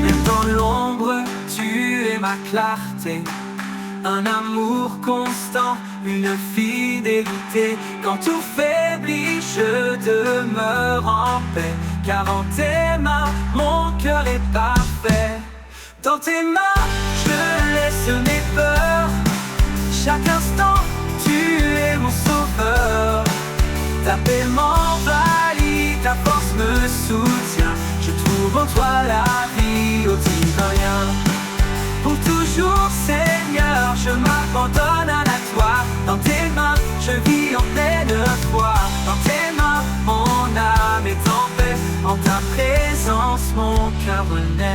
Même dans l'ombre, tu es ma clarté. Un amour constant, une fidélité. Quand tout faiblit, je demeure en paix. Car en tes mains, mon cœur est parfait. Dans tes mains, je laisse mes peurs. Chaque instant, tu es mon sauveur. Ta paix m'envahit, ta force me soutient. Je trouve en toi la vie au divin lien. Pour toujours, Seigneur, je m'abandonne à toi. Dans tes mains, je vis en pleine foi. Dans tes mains, mon âme est en paix. En ta présence, mon cœur renaît.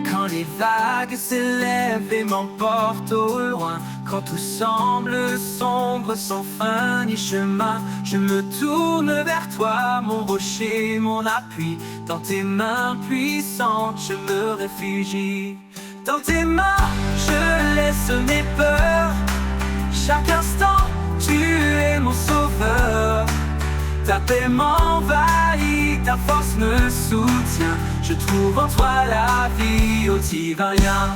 Quand les vagues s'élèvent et m'emportent au loin, quand tout semble sombre sans fin ni chemin, je me tourne vers toi, mon rocher, mon appui. Dans tes mains puissantes, je me réfugie. Dans tes mains, je laisse mes peurs. Chaque instant, tu es mon sauveur. Ta paix m'envahit, ta force me soutient. Je trouve en toi la vie au divin lien.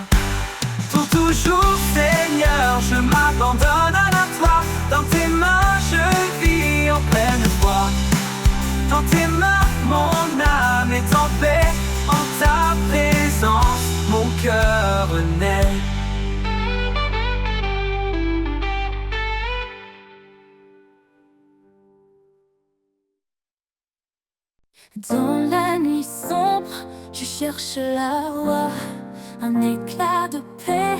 Pour toujours, Seigneur, je m'abandonne à toi. Dans tes mains, je vis en pleine foi. Dans tes mains, mon âme est en paix. En ta présence, mon cœur renaît. Dans la nuit sombre, je cherche la voie, un éclat de paix,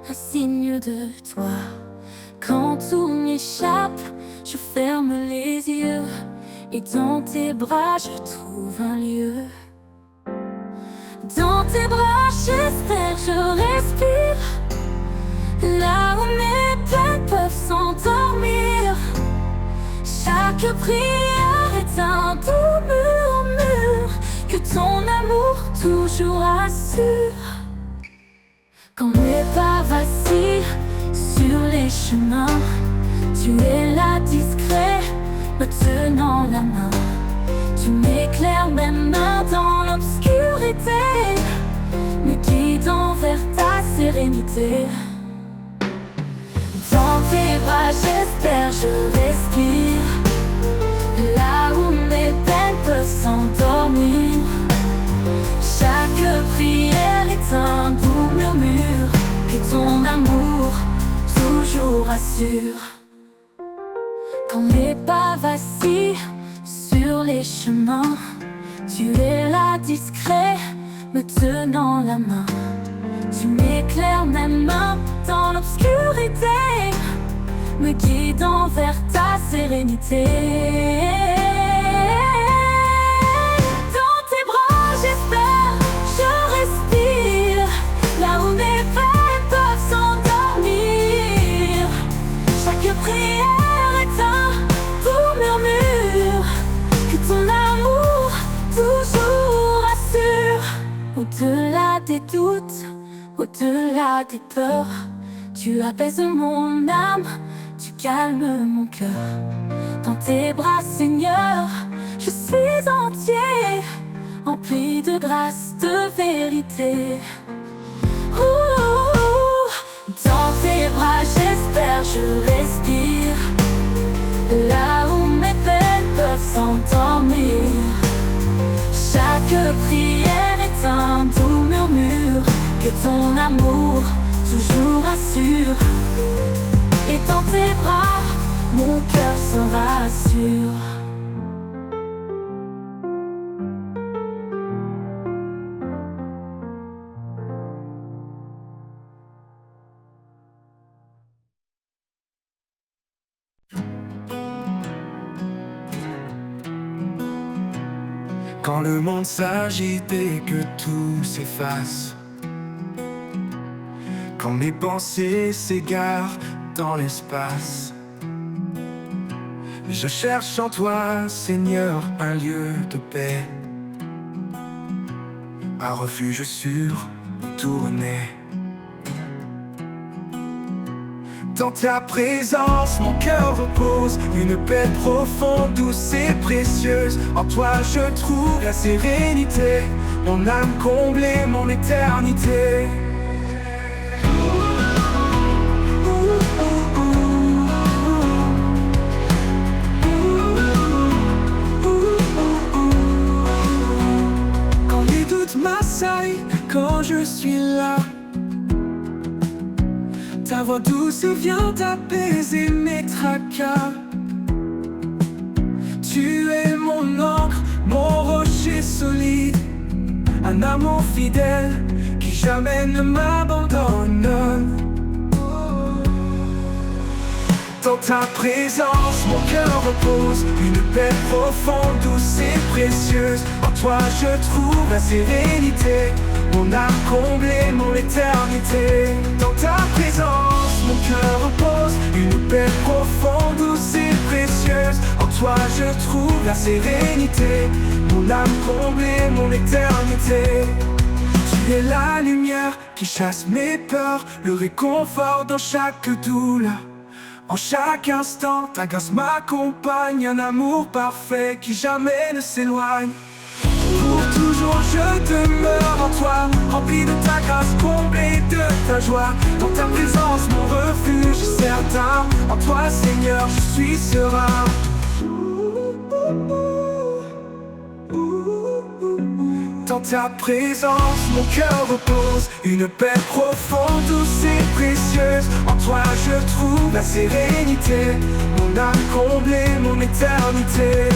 un signe de toi. Quand tout m'échappe, je ferme les yeux, et dans tes bras je trouve un lieu. Dans tes bras j'espère, je respire, là où mes peines peuvent s'endormir. Chaque prière est un doux murmure que ton amour toujours assure. Quand mes pas vacillent sur les chemins, tu es là discret, me tenant la main. Tu m'éclaires même dans l'obscurité, me guidant vers ta sérénité. Dans tes bras j'espère, je respire, là où mes peines peuvent s'endormir. Chaque prière est un doux murmure que ton amour toujours assure. Quand mes pas vacillent sur les chemins, tu es là discret, me tenant la main. Tu m'éclaires même dans l'obscurité, me guidant vers ta sérénité. Dans tes bras j'espère, je respire, là où mes peines peuvent s'endormir. Chaque prière est un doux murmure que ton amour toujours assure. Au-delà des doutes, au-delà des peurs, tu apaises mon âme, tu calmes mon cœur. Dans tes bras, Seigneur, je suis entier, empli de grâce, de vérité. Dans tes bras, j'espère, je respire, là où mes peines peuvent s'endormir. Chaque prière est un doux murmure que ton amour toujours assure. Et dans tes bras, mon cœur se rassure. Quand le monde s'agite et que tout s'efface, quand mes pensées s'égarent dans l'espace, je cherche en toi, Seigneur, un lieu de paix, un refuge sûr où tourner. Dans ta présence, mon cœur repose, une paix profonde, douce et précieuse. En toi je trouve la sérénité, mon âme comblée, mon éternité. Quand les doutes m'assaillent, quand je suis là, ta voix douce vient apaiser mes tracas. Tu es mon encre, mon rocher solide, un amour fidèle qui jamais ne m'abandonne. Dans ta présence, mon cœur repose, une paix profonde, douce et précieuse. En toi je trouve la sérénité, mon âme comblée, mon éternité. Dans ta présence, mon cœur repose, une paix profonde, douce et précieuse. En toi je trouve la sérénité, mon âme comblée, mon éternité. Tu es la lumière qui chasse mes peurs, le réconfort dans chaque douleur. En chaque instant, ta grâce m'accompagne, un amour parfait qui jamais ne s'éloigne. Pour toujours je demeure en toi, rempli de ta grâce, comblé de ta joie. Dans ta présence mon refuge est certain, en toi Seigneur je suis serein. Dans ta présence mon cœur repose, une paix profonde, douce et précieuse. En toi je trouve la sérénité, mon âme comblée, mon éternité.